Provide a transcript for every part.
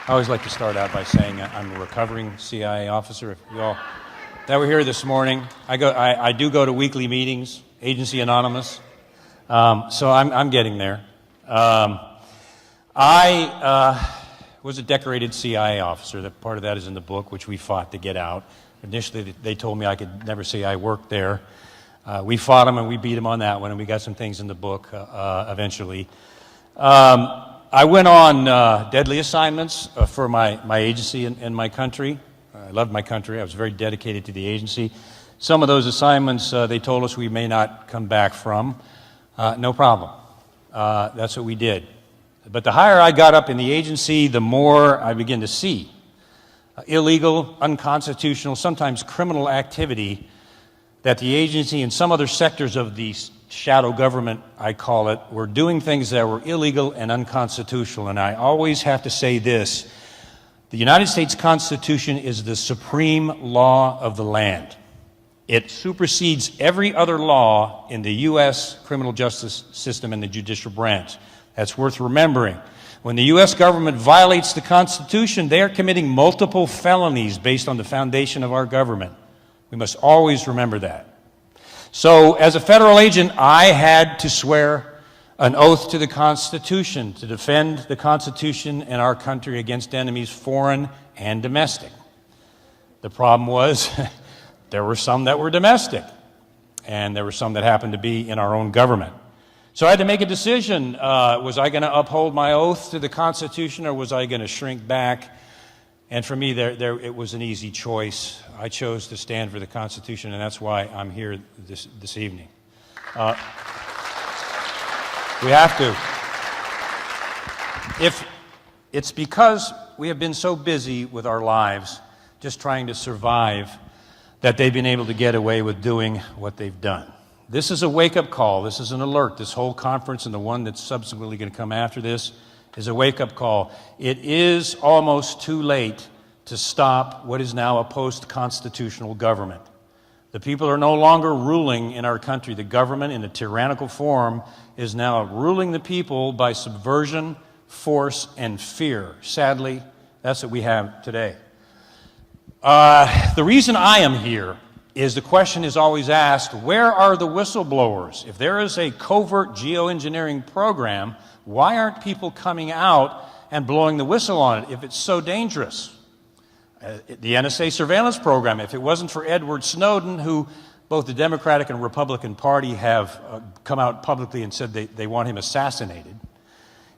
I always like to start out by saying I'm a recovering CIA officer. If you all that were here this morning, I do go to weekly meetings, Agency Anonymous, so I'm getting there. I was a decorated CIA officer. That part of that is in the book, which we fought to get out. Initially, they told me I could never say I worked there. We fought them and we beat them on that one, and we got some things in the book eventually. I went on deadly assignments for my agency and my country. I loved my country. I was very dedicated to the agency. Some of those assignments, they told us we may not come back from. No problem. That's what we did. But the higher I got up in the agency, the more I began to see illegal, unconstitutional, sometimes criminal activity that the agency and some other sectors of the shadow government, I call it, were doing things that were illegal and unconstitutional. And I always have to say this: the United States Constitution is the supreme law of the land. It supersedes every other law in the U.S. criminal justice system and the judicial branch. That's worth remembering. When the U.S. government violates the Constitution, they are committing multiple felonies based on the foundation of our government. We must always remember that. So, as a federal agent, I had to swear an oath to the Constitution to defend the Constitution and our country against enemies, foreign and domestic. The problem was there were some that were domestic, and there were some that happened to be in our own government. So I had to make a decision. Was I going to uphold my oath to the Constitution, or was I going to shrink back? And for me, it was an easy choice. I chose to stand for the Constitution, and that's why I'm here this evening. We have to. If it's because we have been so busy with our lives, just trying to survive, that they've been able to get away with doing what they've done. This is a wake-up call. This is an alert. This whole conference and the one that's subsequently going to come after this is a wake-up call. It is almost too late to stop what is now a post-constitutional government. The people are no longer ruling in our country. The government, in a tyrannical form, is now ruling the people by subversion, force, and fear. Sadly, that's what we have today. The reason I am here is the question is always asked, where are the whistleblowers? If there is a covert geoengineering program, why aren't people coming out and blowing the whistle on it if it's so dangerous? The NSA surveillance program, if it wasn't for Edward Snowden, who both the Democratic and Republican Party have come out publicly and said they want him assassinated.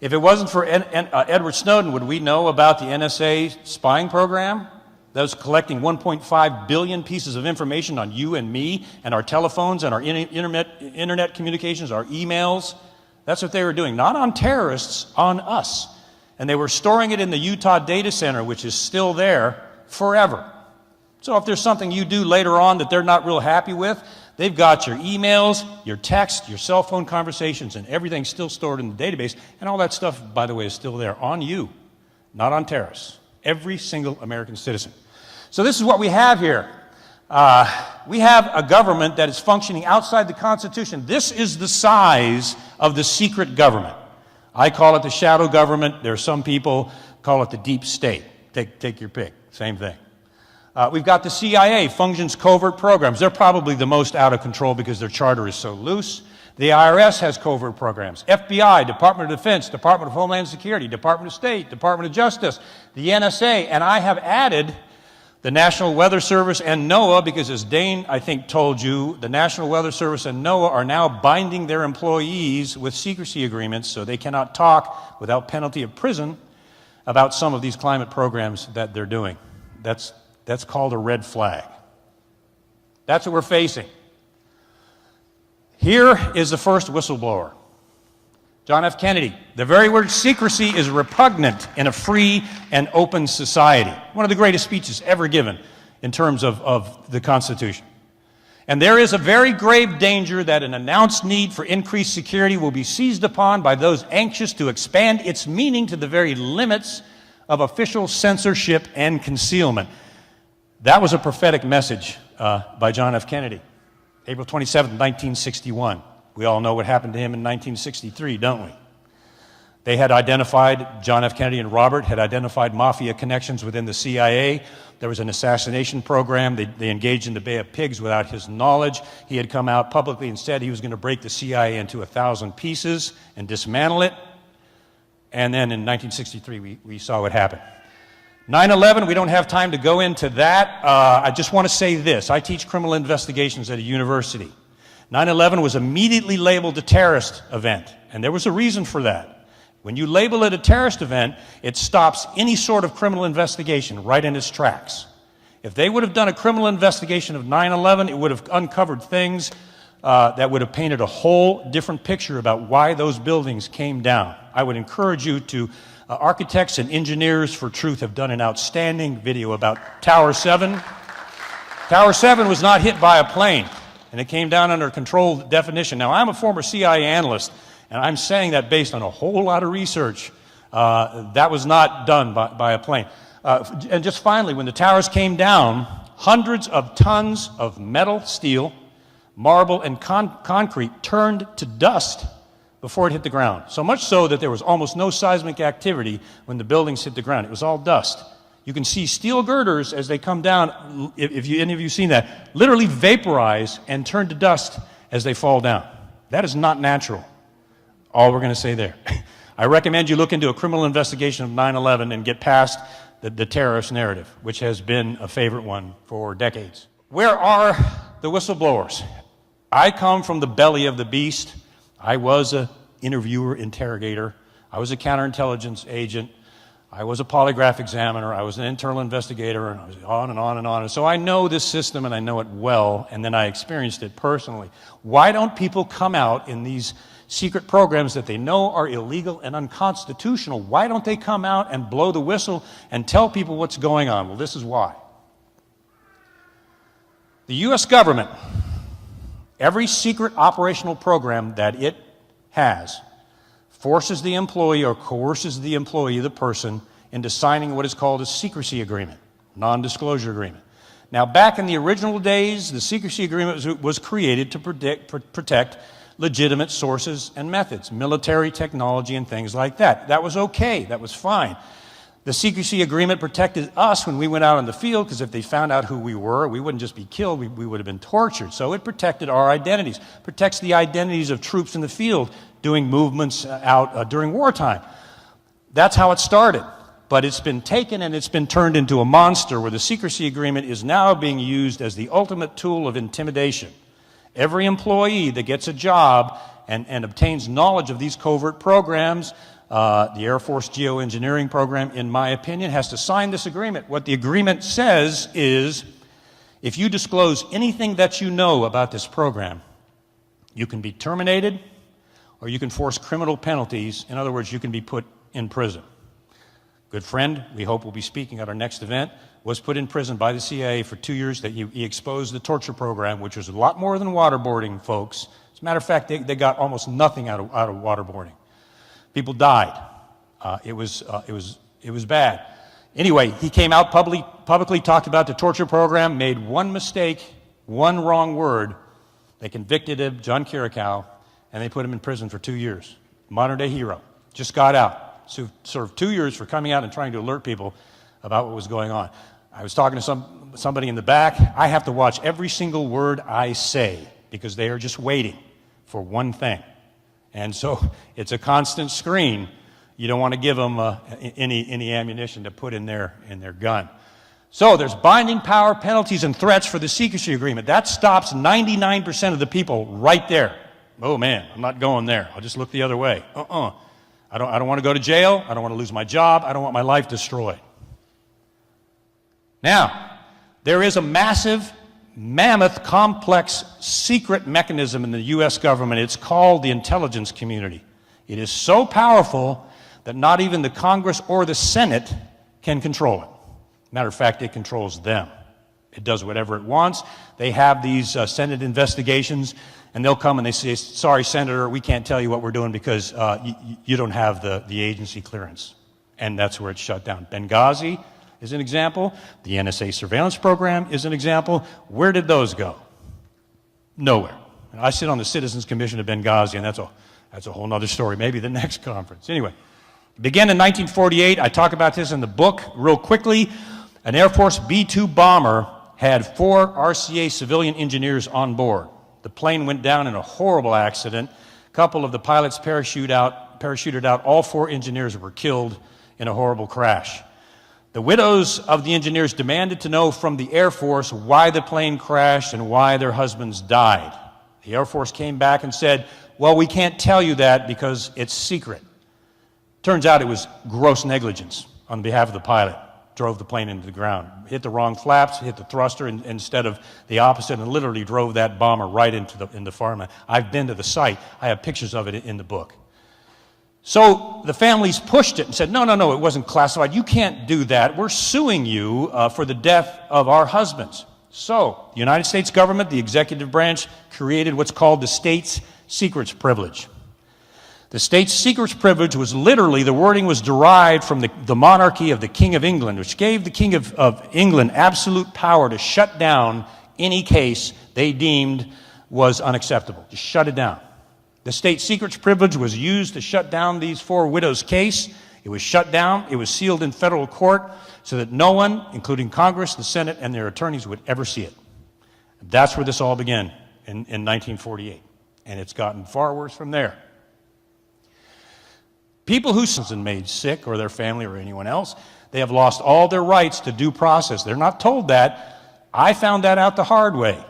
If it wasn't for Edward Snowden, would we know about the NSA spying program that was collecting 1.5 billion pieces of information on you and me and our telephones and our internet communications, our emails? That's what they were doing, not on terrorists, on us. And they were storing it in the Utah data center, which is still there forever. So if there's something you do later on that they're not real happy with, they've got your emails, your text, your cell phone conversations, and everything's still stored in the database. And all that stuff, by the way, is still there on you, not on terrorists. Every single American citizen. So this is what we have here. We have a government that is functioning outside the Constitution. This is the size of the secret government. I call it the shadow government. There are some people call it the deep state. Take your pick. Same thing. We've got the CIA, functions covert programs. They're probably the most out of control because their charter is so loose. The IRS has covert programs. FBI, Department of Defense, Department of Homeland Security, Department of State, Department of Justice, the NSA, and I have added the National Weather Service and NOAA, because as Dane, I think, told you, the National Weather Service and NOAA are now binding their employees with secrecy agreements so they cannot talk without penalty of prison about some of these climate programs that they're doing. That's called a red flag. That's what we're facing. Here is the first whistleblower. John F. Kennedy. The very word secrecy is repugnant in a free and open society. One of the greatest speeches ever given in terms of the Constitution. And there is a very grave danger that an announced need for increased security will be seized upon by those anxious to expand its meaning to the very limits of official censorship and concealment. That was a prophetic message by John F. Kennedy. April 27, 1961. We all know what happened to him in 1963, don't we? They had identified, John F. Kennedy and Robert had identified mafia connections within the CIA. There was an assassination program. They engaged in the Bay of Pigs without his knowledge. He had come out publicly and said he was going to break the CIA into 1,000 pieces and dismantle it. And then in 1963, we saw what happened. 9/11, we don't have time to go into that. I just want to say this. I teach criminal investigations at a university. 9/11 was immediately labeled a terrorist event, and there was a reason for that. When you label it a terrorist event, it stops any sort of criminal investigation right in its tracks. If they would have done a criminal investigation of 9/11, it would have uncovered things that would have painted a whole different picture about why those buildings came down. I would encourage you to, architects and engineers for truth have done an outstanding video about Tower 7. Tower 7 was not hit by a plane, and it came down under controlled definition. Now, I'm a former CIA analyst, and I'm saying that based on a whole lot of research. That was not done by a plane. And just finally, when the towers came down, hundreds of tons of metal, steel, marble, and concrete turned to dust before it hit the ground. So much so that there was almost no seismic activity when the buildings hit the ground. It was all dust. You can see steel girders as they come down, if any of you have seen that, literally vaporize and turn to dust as they fall down. That is not natural. All we're going to say there. I recommend you look into a criminal investigation of 9/11 and get past the terrorist narrative, which has been a favorite one for decades. Where are the whistleblowers? I come from the belly of the beast. I was an interviewer, interrogator. I was a counterintelligence agent. I was a polygraph examiner. I was an internal investigator, and I was on and on and on. And so I know this system, and I know it well, and then I experienced it personally. Why don't people come out in these secret programs that they know are illegal and unconstitutional? Why don't they come out and blow the whistle and tell people what's going on? Well, this is why. The U.S. government, every secret operational program that it has, forces the employee or coerces the employee, the person, into signing what is called a secrecy agreement, non-disclosure agreement. Now, back in the original days, the secrecy agreement was created to protect legitimate sources and methods, military technology and things like that. That was okay. That was fine. The secrecy agreement protected us when we went out on the field, because if they found out who we were, we wouldn't just be killed, we would have been tortured. So it protected our identities, protects the identities of troops in the field doing movements out during wartime. That's how it started. But it's been taken and it's been turned into a monster where the secrecy agreement is now being used as the ultimate tool of intimidation. Every employee that gets a job and obtains knowledge of these covert programs, the Air Force geoengineering program, in my opinion, has to sign this agreement. What the agreement says is, if you disclose anything that you know about this program, you can be terminated or you can force criminal penalties. In other words, you can be put in prison. Good friend, we hope will be speaking at our next event, was put in prison by the CIA for 2 years. That he exposed the torture program, which was a lot more than waterboarding, folks. As a matter of fact, they got almost nothing out of waterboarding. People died. It was bad. Anyway, he came out publicly talked about the torture program, made one mistake, one wrong word. They convicted him, John Kirikow, and they put him in prison for 2 years. Modern day hero. Just got out. So served 2 years for coming out and trying to alert people about what was going on. I was talking to somebody in the back. I have to watch every single word I say because they are just waiting for one thing. And so it's a constant screen. You don't want to give them any ammunition to put in their gun. So there's binding power, penalties, and threats for the secrecy agreement. That stops 99% of the people right there. Oh man, I'm not going there. I'll just look the other way. I don't want to go to jail. I don't want to lose my job. I don't want my life destroyed. Now, there is a massive, mammoth, complex, secret mechanism in the U.S. government. It's called the intelligence community. It is so powerful that not even the Congress or the Senate can control it. Matter of fact, it controls them. It does whatever it wants. They have these Senate investigations, and they'll come and they say, sorry, Senator, we can't tell you what we're doing because you don't have the agency clearance. And that's where it's shut down. Benghazi is an example. The NSA surveillance program is an example. Where did those go? Nowhere. And I sit on the Citizens Commission of Benghazi, and that's a whole other story, maybe the next conference. Anyway, It began in 1948. I talk about this in the book real quickly. An Air Force B-2 bomber had 4 RCA civilian engineers on board. The plane went down in a horrible accident. A couple of the pilots parachuted out. All 4 engineers were killed in a horrible crash. The widows of the engineers demanded to know from the Air Force why the plane crashed and why their husbands died. The Air Force came back and said, well, we can't tell you that because it's secret. Turns out it was gross negligence on behalf of the pilot. Drove the plane into the ground. Hit the wrong flaps, hit the thruster instead of the opposite, and literally drove that bomber right into the farmland. I've been to the site. I have pictures of it in the book. So the families pushed it and said, no, it wasn't classified. You can't do that. We're suing you for the death of our husbands. So the United States government, the executive branch, created what's called the state's secrets privilege. The state's secrets privilege was literally, the wording was derived from the monarchy of the King of England, which gave the King of England absolute power to shut down any case they deemed was unacceptable. Just shut it down. The state secrets privilege was used to shut down these 4 widows' case. It was shut down. It was sealed in federal court so that no one, including Congress, the Senate, and their attorneys, would ever see it. That's where this all began in 1948. And it's gotten far worse from there. People who have been made sick, or their family or anyone else, they have lost all their rights to due process. They're not told that. I found that out the hard way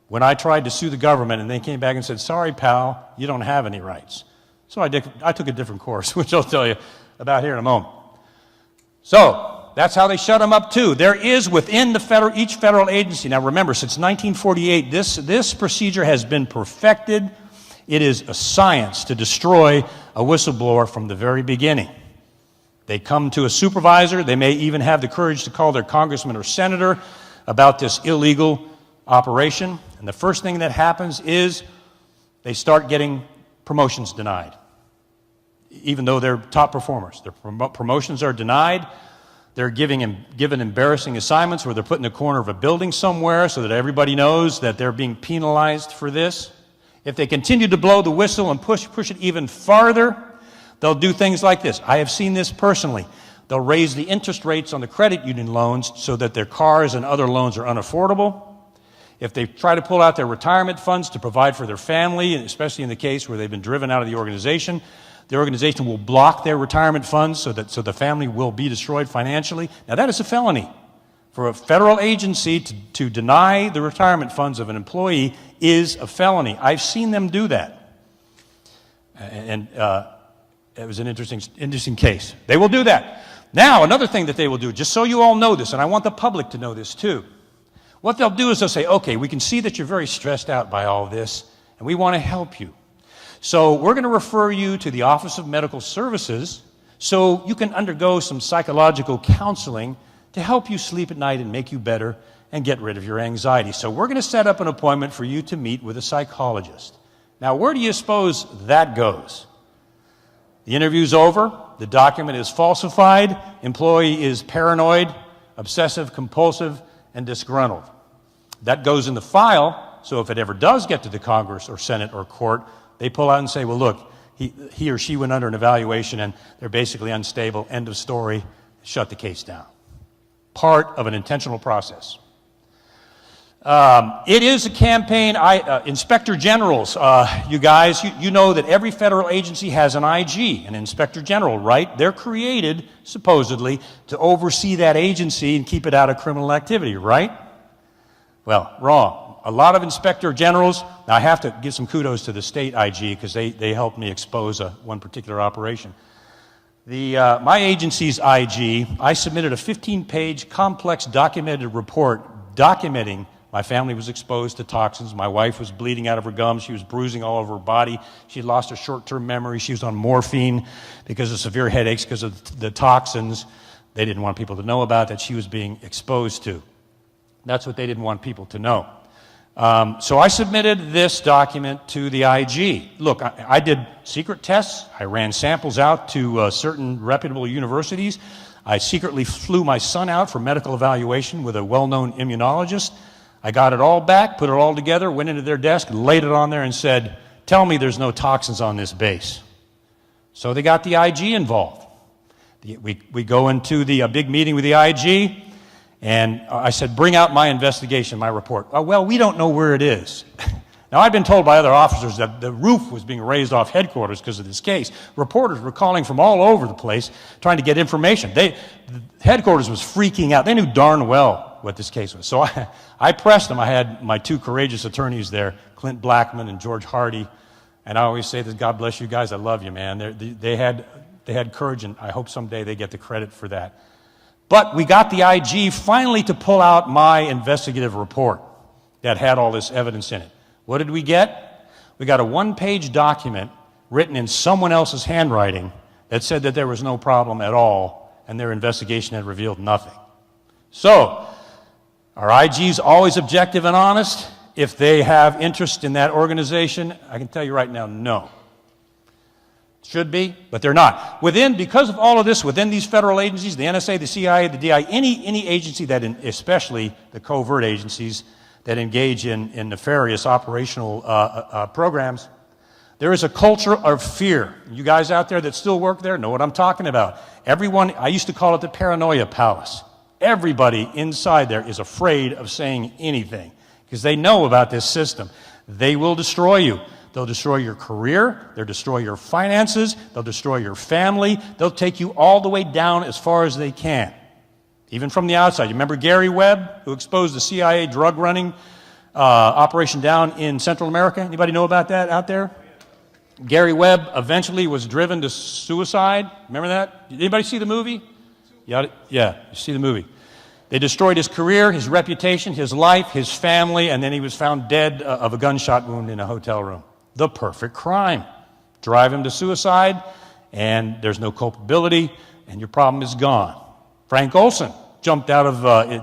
when I tried to sue the government, and they came back and said, sorry, pal, you don't have any rights. So I took a different course, which I'll tell you about here in a moment. So that's how they shut them up too. There is within each federal agency, now remember, since 1948, this procedure has been perfected. It is a science to destroy a whistleblower from the very beginning. They come to a supervisor. They may even have the courage to call their congressman or senator about this illegal operation. And the first thing that happens is they start getting promotions denied, even though they're top performers. Their promotions are denied. They're given embarrassing assignments where they're put in the corner of a building somewhere so that everybody knows that they're being penalized for this. If they continue to blow the whistle and push it even farther, they'll do things like this. I have seen this personally. They'll raise the interest rates on the credit union loans so that their cars and other loans are unaffordable. If they try to pull out their retirement funds to provide for their family, and especially in the case where they've been driven out of the organization will block their retirement funds so the family will be destroyed financially. Now that is a felony. For a federal agency to deny the retirement funds of an employee is a felony. I've seen them do that. And it was an interesting case. They will do that. Now, another thing that they will do, just so you all know this, and I want the public to know this too. What they'll do is they'll say, okay, we can see that you're very stressed out by all this, and we want to help you. So we're going to refer you to the Office of Medical Services so you can undergo some psychological counseling to help you sleep at night and make you better and get rid of your anxiety. So we're going to set up an appointment for you to meet with a psychologist. Now, where do you suppose that goes? The interview's over, the document is falsified, employee is paranoid, obsessive, compulsive, and disgruntled. That goes in the file, so if it ever does get to the Congress or Senate or court, they pull out and say, well, look, he or she went under an evaluation and they're basically unstable, end of story, shut the case down. Part of an intentional process. It is a campaign. Inspector generals, you guys, you know that every federal agency has an IG, an inspector general, right? They're created, supposedly, to oversee that agency and keep it out of criminal activity, right? Well, wrong. A lot of inspector generals, now I have to give some kudos to the state IG because they helped me expose one particular operation. My agency's IG, I submitted a 15-page complex documented report documenting my family was exposed to toxins. My wife was bleeding out of her gums. She was bruising all over her body. She had lost her short-term memory. She was on morphine because of severe headaches because of the toxins they didn't want people to know about that she was being exposed to. That's what they didn't want people to know. So I submitted this document to the IG. Look, I did secret tests. I ran samples out to certain reputable universities. I secretly flew my son out for medical evaluation with a well-known immunologist. I got it all back, put it all together, went into their desk, laid it on there and said, tell me there's no toxins on this base. So they got the IG involved. We go into the big meeting with the IG, and I said, bring out my investigation, my report. Oh, well, we don't know where it is. Now, I've been told by other officers that the roof was being raised off headquarters because of this case. Reporters were calling from all over the place trying to get information. The headquarters was freaking out. They knew darn well what this case was. So I pressed them. I had my two courageous attorneys there, Clint Blackman and George Hardy. And I always say this, God bless you guys. I love you, man. They had courage, and I hope someday they get the credit for that. But we got the IG finally to pull out my investigative report that had all this evidence in it. What did we get? We got a one-page document written in someone else's handwriting that said that there was no problem at all, and their investigation had revealed nothing. So, are IGs always objective and honest? If they have interest in that organization, I can tell you right now, no. Should be, but they're not. Because of all of this, within these federal agencies, the NSA, the CIA, the DI, any agency that, especially the covert agencies that engage in nefarious operational programs, there is a culture of fear. You guys out there that still work there know what I'm talking about. Everyone, I used to call it the paranoia palace. Everybody inside there is afraid of saying anything because they know about this system. They will destroy you. They'll destroy your career, they'll destroy your finances, they'll destroy your family, they'll take you all the way down as far as they can, even from the outside. You remember Gary Webb, who exposed the CIA drug running operation down in Central America? Anybody know about that out there? Gary Webb eventually was driven to suicide. Remember that? Did anybody see the movie? Yeah, you see the movie. They destroyed his career, his reputation, his life, his family, and then he was found dead of a gunshot wound in a hotel room. The perfect crime. Drive him to suicide, and there's no culpability, and your problem is gone. Frank Olson jumped out of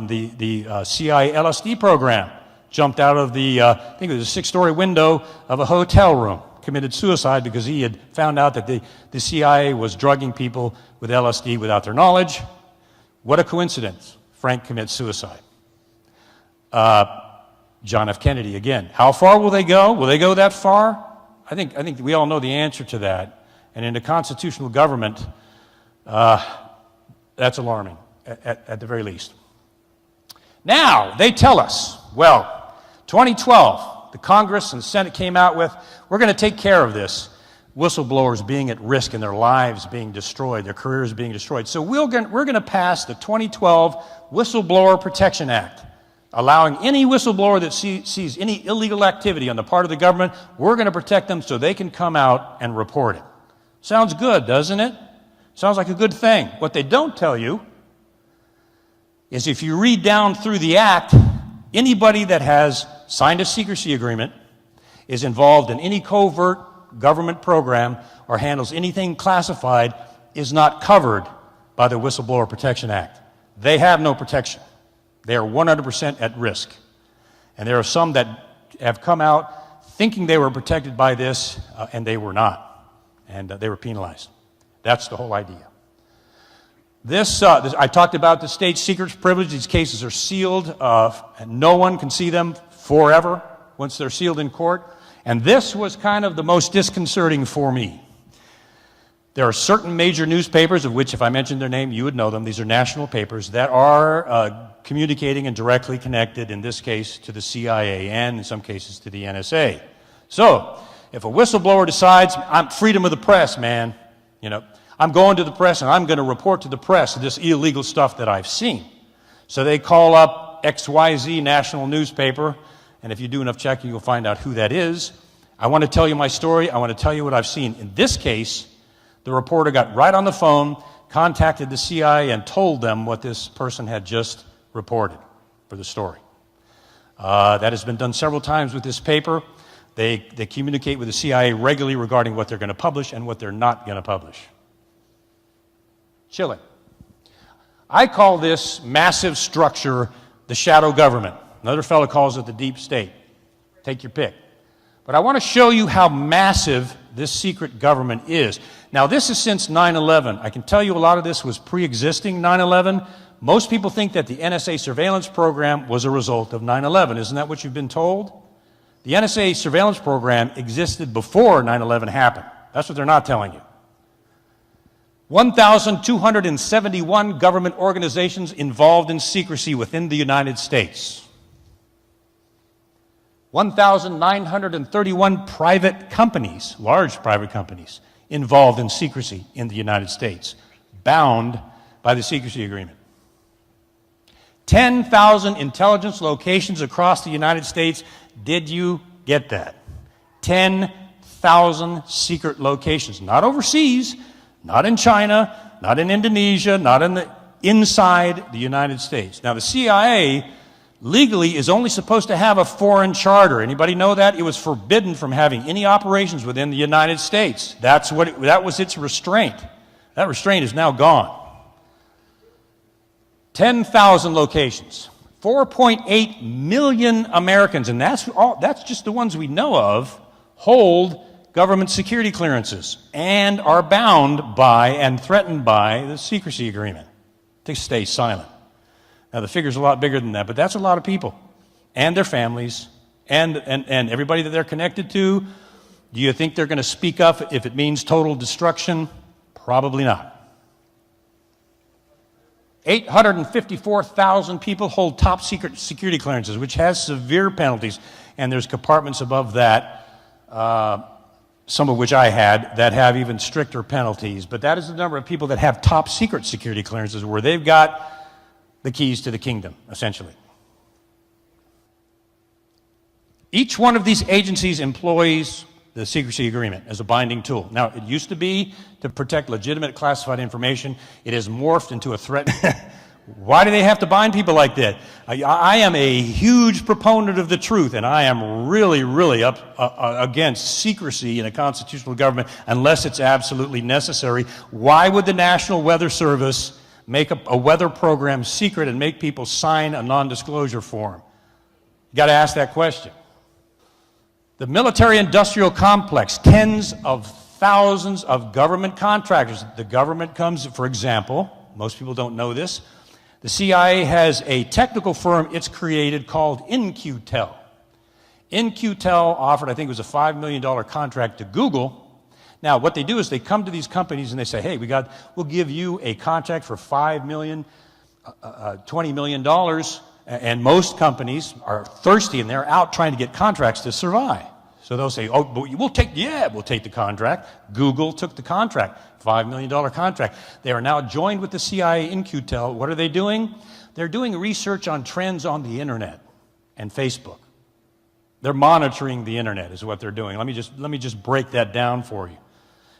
the CIA LSD program, jumped out of I think it was a 6-story window of a hotel room, committed suicide because he had found out that the CIA was drugging people with LSD without their knowledge. What a coincidence. Frank commits suicide. John F. Kennedy again. How far will they go? Will they go that far? I think we all know the answer to that. And in a constitutional government, that's alarming, at the very least. Now, they tell us, well, 2012, the Congress and Senate came out with, we're going to take care of this. Whistleblowers being at risk and their lives being destroyed, their careers being destroyed. So we're going to pass the 2012 Whistleblower Protection Act, allowing any whistleblower that sees any illegal activity on the part of the government, we're going to protect them so they can come out and report it. Sounds good, doesn't it? Sounds like a good thing. What they don't tell you is if you read down through the act, anybody that has signed a secrecy agreement, is involved in any covert government program, or handles anything classified is not covered by the Whistleblower Protection Act. They have no protection. They are 100% at risk. And there are some that have come out thinking they were protected by this, and they were not. And they were penalized. That's the whole idea. I talked about the state secrets privilege. These cases are sealed, and no one can see them forever once they're sealed in court. And this was kind of the most disconcerting for me. There are certain major newspapers, of which if I mentioned their name, you would know them. These are national papers that are communicating and directly connected, in this case, to the CIA and in some cases to the NSA. So, if a whistleblower decides, I'm freedom of the press, man, I'm going to the press and I'm going to report to the press this illegal stuff that I've seen. So they call up XYZ national newspaper, and if you do enough checking, you'll find out who that is. I want to tell you my story. I want to tell you what I've seen. In this case, the reporter got right on the phone, contacted the CIA, and told them what this person had just reported for the story. That has been done several times with this paper. They communicate with the CIA regularly regarding what they're going to publish and what they're not going to publish. Chilling. I call this massive structure the shadow government. Another fellow calls it the deep state. Take your pick. But I want to show you how massive this secret government is. Now, this is since 9/11. I can tell you a lot of this was pre-existing 9/11. Most people think that the NSA surveillance program was a result of 9/11. Isn't that what you've been told? The NSA surveillance program existed before 9/11 happened. That's what they're not telling you. 1,271 government organizations involved in secrecy within the United States. 1,931 private companies, large private companies, involved in secrecy in the United States, bound by the secrecy agreement. 10,000 intelligence locations across the United States. Did you get that? 10,000 secret locations, not overseas, not in China, not in Indonesia, not inside the United States. Now the CIA legally is only supposed to have a foreign charter. Anybody know that? It was forbidden from having any operations within the United States. That was its restraint. That restraint is now gone. 10,000 locations, 4.8 million Americans, and that's just the ones we know of, hold government security clearances and are bound by and threatened by the secrecy agreement to stay silent. Now the figure's a lot bigger than that, but that's a lot of people and their families and everybody that they're connected to. Do you think they're going to speak up if it means total destruction? Probably not. 854,000 people hold top secret security clearances, which has severe penalties, and there's compartments above that, some of which I had, that have even stricter penalties. But that is the number of people that have top secret security clearances, where they've got the keys to the kingdom, essentially. Each one of these agencies employs the secrecy agreement as a binding tool. Now, it used to be to protect legitimate classified information. It has morphed into a threat. Why do they have to bind people like that? I am a huge proponent of the truth, and I am really, really against secrecy in a constitutional government unless it's absolutely necessary. Why would the National Weather Service make a weather program secret and make people sign a non-disclosure form? You got to ask that question. The military-industrial complex, tens of thousands of government contractors. The government comes, for example, most people don't know this, the CIA has a technical firm it's created called In-Q-Tel. In-Q-Tel offered, I think it was a $5 million contract to Google. Now, what they do is they come to these companies and they say, hey, we'll give you a contract for $5 million, $20 million, and most companies are thirsty and they're out trying to get contracts to survive. So they'll say, oh, but we'll take the contract. Google took the contract, $5 million contract. They are now joined with the CIA in Q-Tel. What are they doing? They're doing research on trends on the internet and Facebook. They're monitoring the internet is what they're doing. Let me just break that down for you.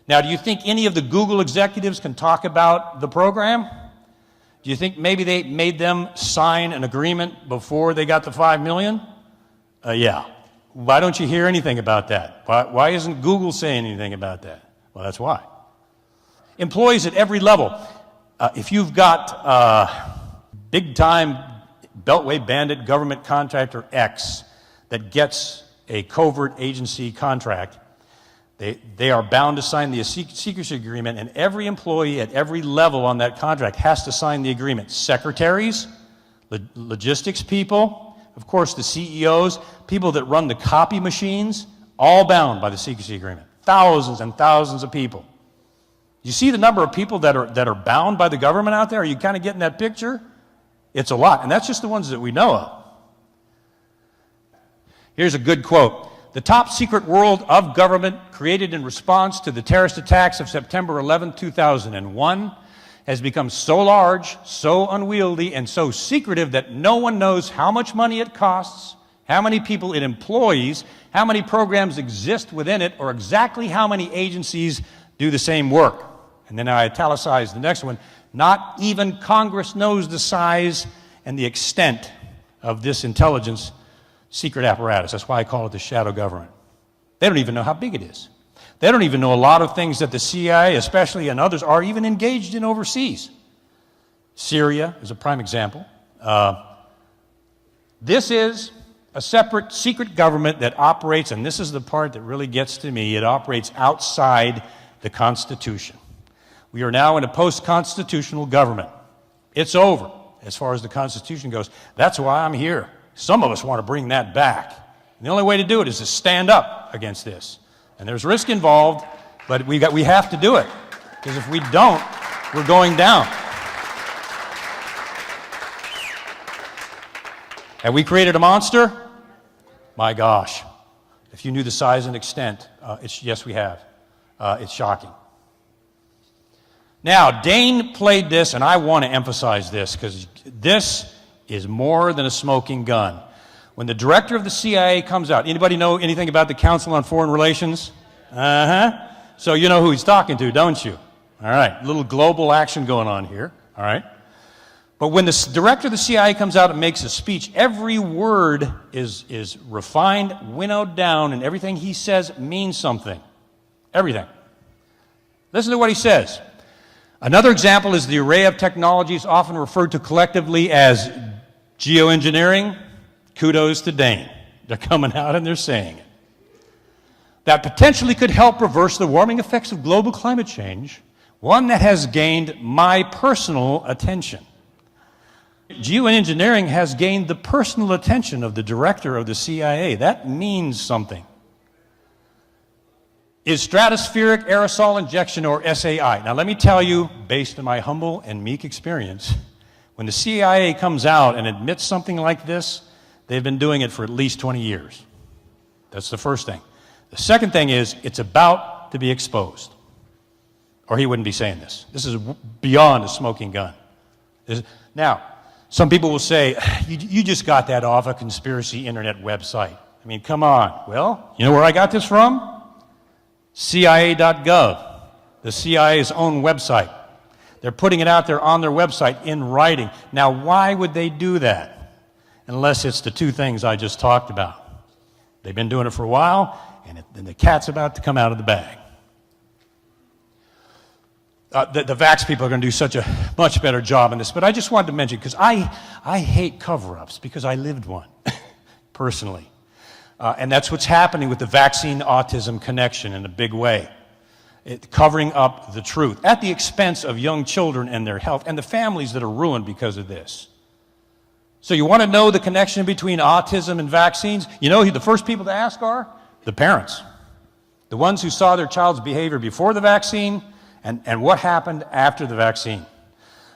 Now, do you think any of the Google executives can talk about the program? Do you think maybe they made them sign an agreement before they got the $5 million? Yeah. Why don't you hear anything about that? Why isn't Google saying anything about that? Well, that's why. Employees at every level. If you've got big-time Beltway bandit government contractor X that gets a covert agency contract, they are bound to sign the secrecy agreement, and every employee at every level on that contract has to sign the agreement. Secretaries, logistics people, of course the CEOs, people that run the copy machines, all bound by the secrecy agreement. Thousands and thousands of people. You see the number of people that are bound by the government out there? Are you kind of getting that picture? It's a lot, and that's just the ones that we know of. Here's a good quote. The top secret world of government created in response to the terrorist attacks of September 11, 2001 has become so large, so unwieldy, and so secretive that no one knows how much money it costs, how many people it employs, how many programs exist within it, or exactly how many agencies do the same work. And then I italicize the next one. Not even Congress knows the size and the extent of this intelligence secret apparatus. That's why I call it the shadow government. They don't even know how big it is. They don't even know a lot of things that the CIA, especially, and others are even engaged in overseas. Syria is a prime example. This is a separate secret government that operates, and this is the part that really gets to me, it operates outside the Constitution. We are now in a post-constitutional government. It's over as far as the Constitution goes. That's why I'm here. Some of us want to bring that back. And the only way to do it is to stand up against this. And there's risk involved, but we have to do it. Because if we don't, we're going down. Have we created a monster? My gosh. If you knew the size and extent, yes, we have. It's shocking. Now, Dane played this, and I want to emphasize this because this is more than a smoking gun. When the director of the CIA comes out, anybody know anything about the Council on Foreign Relations? So you know who he's talking to, don't you? All right, a little global action going on here, all right? But when the director of the CIA comes out and makes a speech, every word is refined, winnowed down, and everything he says means something. Everything. Listen to what he says. Another example is the array of technologies often referred to collectively as geoengineering. Kudos to Dane. They're coming out and they're saying it. That potentially could help reverse the warming effects of global climate change, one that has gained my personal attention. Geoengineering has gained the personal attention of the director of the CIA. That means something. Is stratospheric aerosol injection, or SAI. Now let me tell you, based on my humble and meek experience, when the CIA comes out and admits something like this, they've been doing it for at least 20 years. That's the first thing. The second thing is, it's about to be exposed. Or he wouldn't be saying this. This is beyond a smoking gun. Now, some people will say, you just got that off a conspiracy internet website. I mean, come on. Well, you know where I got this from? CIA.gov, the CIA's own website. They're putting it out there on their website in writing. Now, why would they do that? Unless it's the two things I just talked about. They've been doing it for a while, and the cat's about to come out of the bag. The vax people are going to do such a much better job in this, but I just wanted to mention, because I hate cover-ups, because I lived one, personally. And that's what's happening with the vaccine-autism connection in a big way. Covering up the truth at the expense of young children and their health and the families that are ruined because of this. So you want to know the connection between autism and vaccines? You know who the first people to ask are? The parents. The ones who saw their child's behavior before the vaccine and what happened after the vaccine.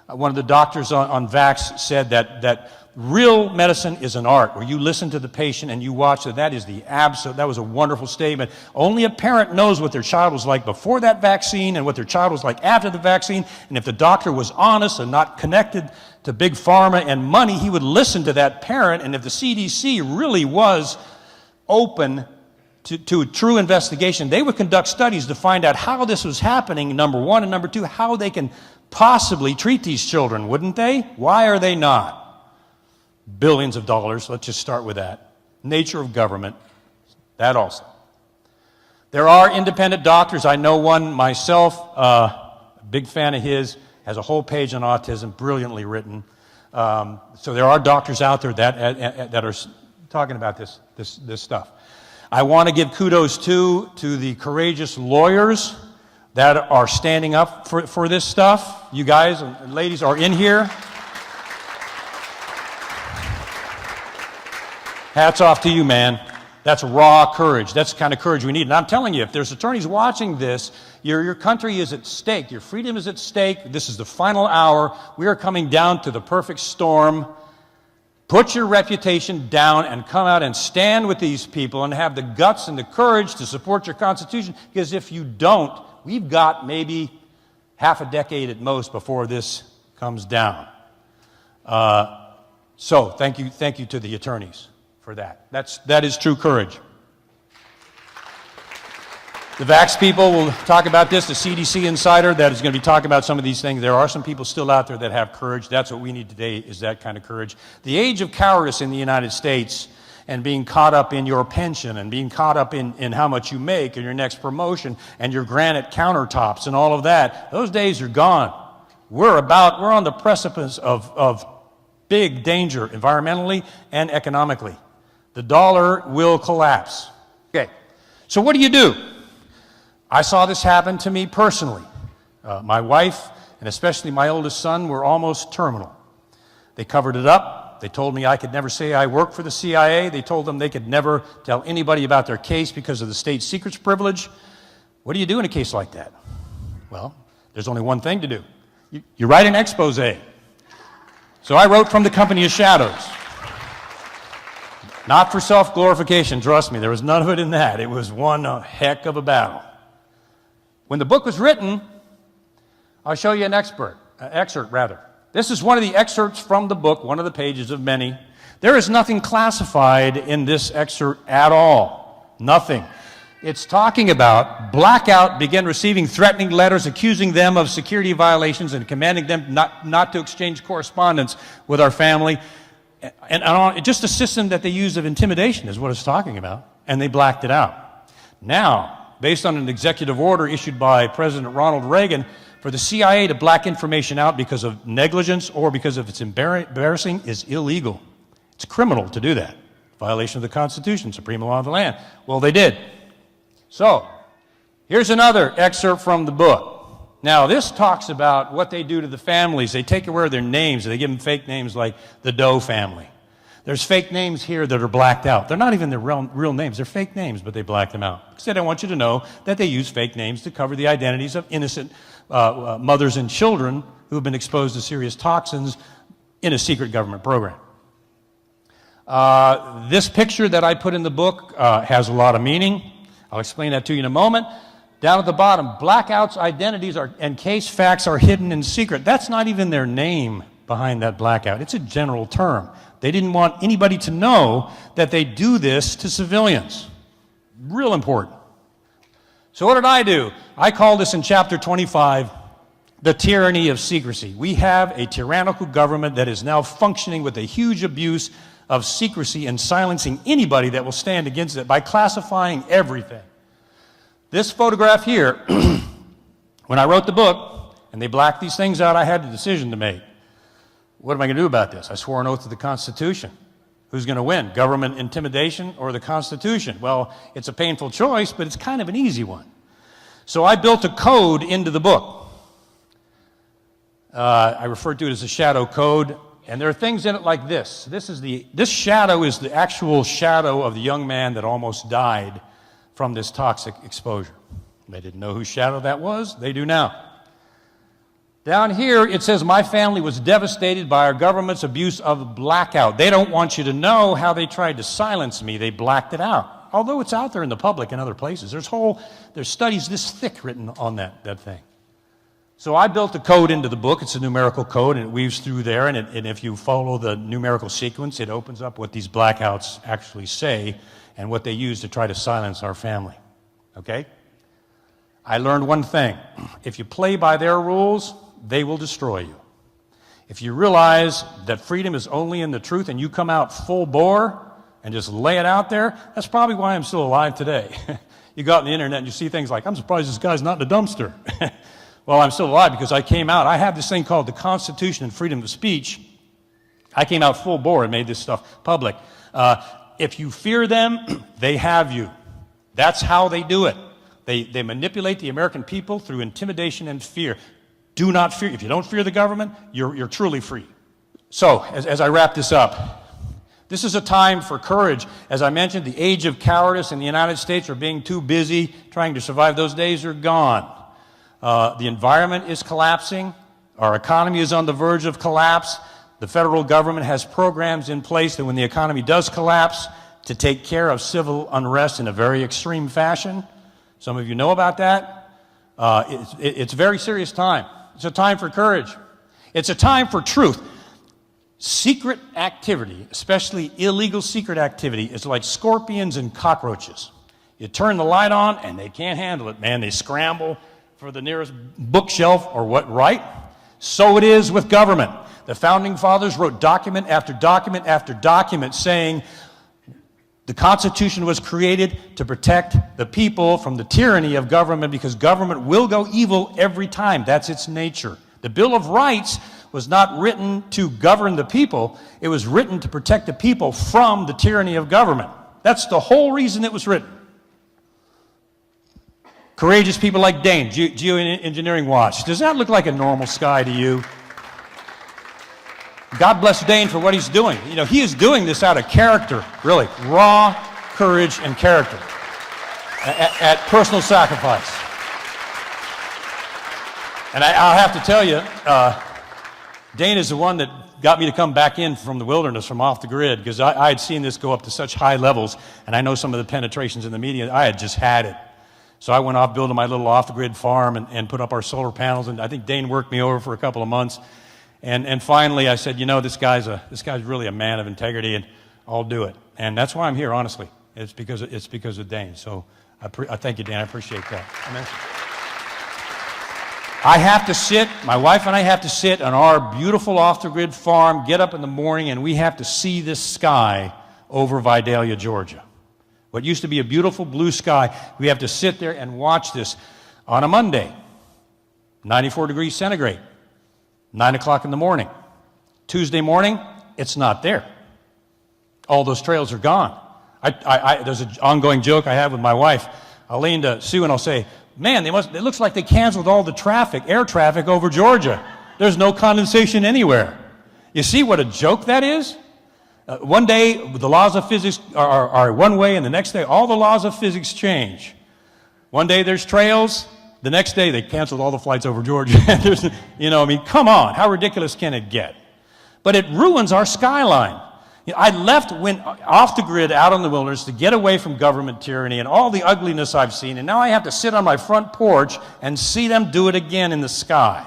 One of the doctors on Vax said that real medicine is an art where you listen to the patient and you watch it. That is the absolute, that was a wonderful statement. Only a parent knows what their child was like before that vaccine and what their child was like after the vaccine. And if the doctor was honest and not connected to big pharma and money, he would listen to that parent. And if the CDC really was open to a true investigation, they would conduct studies to find out how this was happening, number one, and number two, how they can possibly treat these children, wouldn't they? Why are they not? Billions of dollars, let's just start with that. Nature of government, that also. There are independent doctors. I know one myself, a big fan of his, has a whole page on autism, brilliantly written. So there are doctors out there that are talking about this stuff. I want to give kudos to the courageous lawyers that are standing up for this stuff. You guys and ladies are in here. Hats off to you, man. That's raw courage. That's the kind of courage we need. And I'm telling you, if there's attorneys watching this, your country is at stake. Your freedom is at stake. This is the final hour. We are coming down to the perfect storm. Put your reputation down and come out and stand with these people and have the guts and the courage to support your Constitution. Because if you don't, we've got maybe half a decade at most before this comes down. So thank you to the attorneys for that. That is true courage. The Vax people will talk about this. The CDC insider that is going to be talking about some of these things. There are some people still out there that have courage. That's what we need today, is that kind of courage. The age of cowardice in the United States and being caught up in your pension and being caught up in how much you make and your next promotion and your granite countertops and all of that, those days are gone. We're on the precipice of big danger environmentally and economically. The dollar will collapse. Okay, so what do? I saw this happen to me personally. My wife, and especially my oldest son, were almost terminal. They covered it up. They told me I could never say I worked for the CIA. They told them they could never tell anybody about their case because of the state secrets privilege. What do you do in a case like that? Well, There's only one thing to do. You write an expose. So I wrote From the Company of Shadows. Not for self-glorification, trust me. There was none of it in that. It was one heck of a battle. When the book was written, I'll show you an excerpt. This is one of the excerpts from the book, one of the pages of many. There is nothing classified in this excerpt at all. Nothing. It's talking about Blackout began receiving threatening letters accusing them of security violations and commanding them not to exchange correspondence with our family. And just a system that they use of intimidation is what it's talking about. And they blacked it out. Now, based on an executive order issued by President Ronald Reagan, for the CIA to black information out because of negligence or because of it's embarrassing is illegal. It's criminal to do that. Violation of the Constitution, supreme law of the land. Well, they did. So, here's another excerpt from the book. Now, this talks about what they do to the families. They take away their names. They give them fake names like the Doe family. There's fake names here that are blacked out. They're not even their real names. They're fake names, but they black them out. Because they don't want you to know that they use fake names to cover the identities of innocent mothers and children who have been exposed to serious toxins in a secret government program. This picture that I put in the book has a lot of meaning. I'll explain that to you in a moment. Down at the bottom, Blackout's identities and case facts are hidden in secret. That's not even their name behind that blackout. It's a general term. They didn't want anybody to know that they do this to civilians. Real important. So what did I do? I call this in chapter 25, the tyranny of secrecy. We have a tyrannical government that is now functioning with a huge abuse of secrecy and silencing anybody that will stand against it by classifying everything. This photograph here, when I wrote the book and they blacked these things out, I had a decision to make. What am I going to do about this? I swore an oath to the Constitution. Who's going to win? Government intimidation or the Constitution? Well, it's a painful choice, but it's kind of an easy one. So I built a code into the book. I refer to it as a shadow code. And there are things in it like this. This shadow is the actual shadow of the young man that almost died from this toxic exposure. They didn't know whose shadow that was. They do now. Down here, it says, my family was devastated by our government's abuse of blackout. They don't want you to know how they tried to silence me. They blacked it out. Although it's out there in the public in other places. There's studies this thick written on that thing. So I built a code into the book. It's a numerical code, and it weaves through there. And if you follow the numerical sequence, it opens up what these blackouts actually say and what they use to try to silence our family. Okay? I learned one thing. If you play by their rules, they will destroy you. If you realize that freedom is only in the truth and you come out full bore and just lay it out there, that's probably why I'm still alive today. You go out on the internet and you see things like, I'm surprised this guy's not in a dumpster. Well, I'm still alive because I came out. I have this thing called the Constitution and freedom of speech. I came out full bore and made this stuff public. If you fear them, they have you. That's how they do it. They manipulate the American people through intimidation and fear. Do not fear. If you don't fear the government, you're truly free. So, as I wrap this up, this is a time for courage. As I mentioned, the age of cowardice in the United States or being too busy trying to survive, those days are gone. The environment is collapsing. Our economy is on the verge of collapse. The federal government has programs in place that when the economy does collapse, to take care of civil unrest in a very extreme fashion. Some of you know about that. It's a very serious time. It's a time for courage. It's a time for truth. Secret activity, especially illegal secret activity, is like scorpions and cockroaches. You turn the light on and they can't handle it, man. They scramble for the nearest bookshelf or what, right? So it is with government. The Founding Fathers wrote document after document after document saying the Constitution was created to protect the people from the tyranny of government because government will go evil every time. That's its nature. The Bill of Rights was not written to govern the people. It was written to protect the people from the tyranny of government. That's the whole reason it was written. Courageous people like Dane, Geoengineering Watch. Does that look like a normal sky to you? God bless Dane for what he's doing. You know, he is doing this out of character, really. Raw courage and character at personal sacrifice. And I'll have to tell you, Dane is the one that got me to come back in from the wilderness, from off the grid, because I had seen this go up to such high levels, and I know some of the penetrations in the media. I had just had it. So I went off building my little off-the-grid farm and put up our solar panels, and I think Dane worked me over for a couple of months. And finally I said, you know, this guy's really a man of integrity, and I'll do it. And that's why I'm here, honestly. It's because of Dane. So I thank you, Dane. I appreciate that. Amen. I have to sit, my wife and I have to sit on our beautiful off-the-grid farm, get up in the morning, and we have to see this sky over Vidalia, Georgia. What used to be a beautiful blue sky, we have to sit there and watch this on a Monday, 94 degrees centigrade, 9 o'clock in the morning. Tuesday morning, it's not there. All those trails are gone. There's an ongoing joke I have with my wife. I'll lean to Sue and I'll say, man, it looks like they canceled all the traffic, air traffic over Georgia. There's no condensation anywhere. You see what a joke that is? One day, the laws of physics are one way, and the next day, all the laws of physics change. One day, there's trails. The next day, they canceled all the flights over Georgia. You know, I mean, come on. How ridiculous can it get? But it ruins our skyline. You know, went off the grid out in the wilderness to get away from government tyranny and all the ugliness I've seen, and now I have to sit on my front porch and see them do it again in the sky.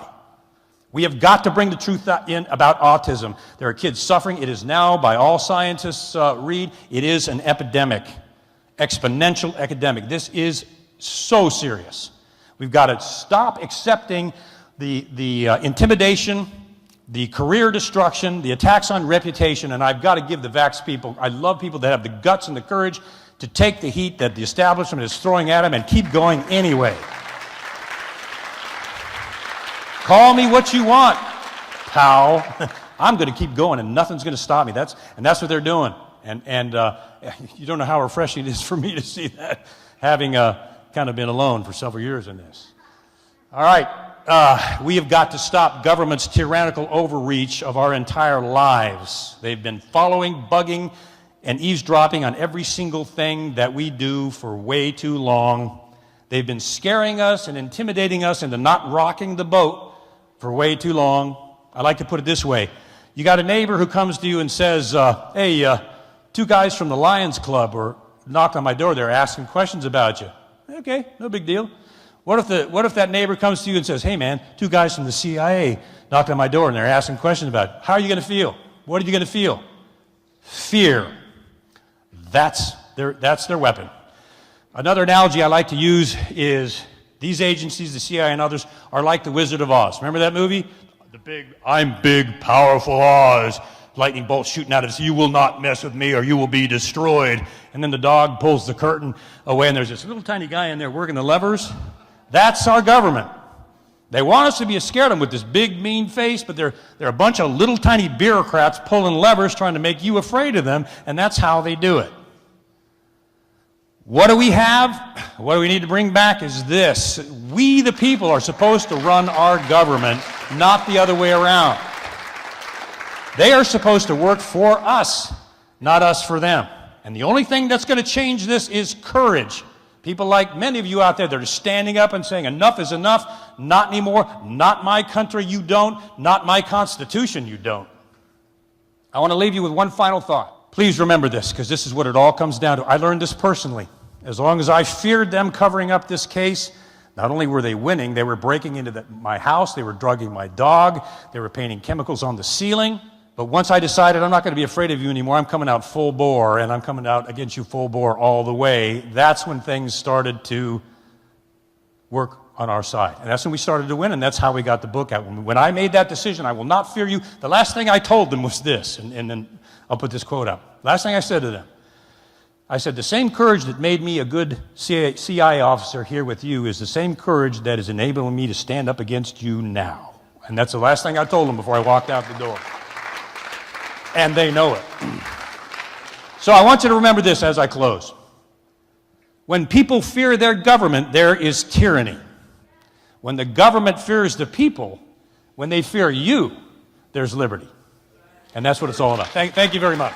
We have got to bring the truth in about autism. There are kids suffering. It is now, by all scientists read, it is an epidemic, exponential epidemic. This is so serious. We've got to stop accepting the intimidation, the career destruction, the attacks on reputation, and I've got to give the vax people, I love people that have the guts and the courage to take the heat that the establishment is throwing at them and keep going anyway. Call me what you want, pal. I'm going to keep going, and nothing's going to stop me. That's what they're doing. And you don't know how refreshing it is for me to see that, having kind of been alone for several years in this. All right, we have got to stop government's tyrannical overreach of our entire lives. They've been following, bugging, and eavesdropping on every single thing that we do for way too long. They've been scaring us and intimidating us into not rocking the boat for way too long. I like to put it this way. You got a neighbor who comes to you and says, hey, two guys from the Lions Club were knocked on my door. They're asking questions about you. Okay, no big deal. What if that neighbor comes to you and says, hey man, two guys from the CIA knocked on my door and they're asking questions about you. How are you going to feel? What are you going to feel? Fear. That's their weapon. Another analogy I like to use is these agencies, the CIA and others, are like the Wizard of Oz. Remember that movie? I'm big, powerful Oz. Lightning bolts shooting out of us. You will not mess with me or you will be destroyed. And then the dog pulls the curtain away and there's this little tiny guy in there working the levers. That's our government. They want us to be scared of them with this big, mean face, but they're a bunch of little tiny bureaucrats pulling levers trying to make you afraid of them, and that's how they do it. What do we have? What do we need to bring back is this. We, the people, are supposed to run our government, not the other way around. They are supposed to work for us, not us for them. And the only thing that's going to change this is courage. People like many of you out there that are standing up and saying, enough is enough, not anymore, not my country, you don't, not my Constitution, you don't. I want to leave you with one final thought. Please remember this, because this is what it all comes down to. I learned this personally. As long as I feared them covering up this case, not only were they winning, they were breaking into my house, they were drugging my dog, they were painting chemicals on the ceiling. But once I decided I'm not going to be afraid of you anymore, I'm coming out full bore, and I'm coming out against you full bore all the way, that's when things started to work on our side. And that's when we started to win, and that's how we got the book out. When I made that decision, I will not fear you, the last thing I told them was this, and then I'll put this quote up. Last thing I said to them, I said, the same courage that made me a good CIA officer here with you is the same courage that is enabling me to stand up against you now. And that's the last thing I told them before I walked out the door. And they know it. So I want you to remember this as I close. When people fear their government, there is tyranny. When the government fears the people, when they fear you, there's liberty. And that's what it's all about. Thank you very much.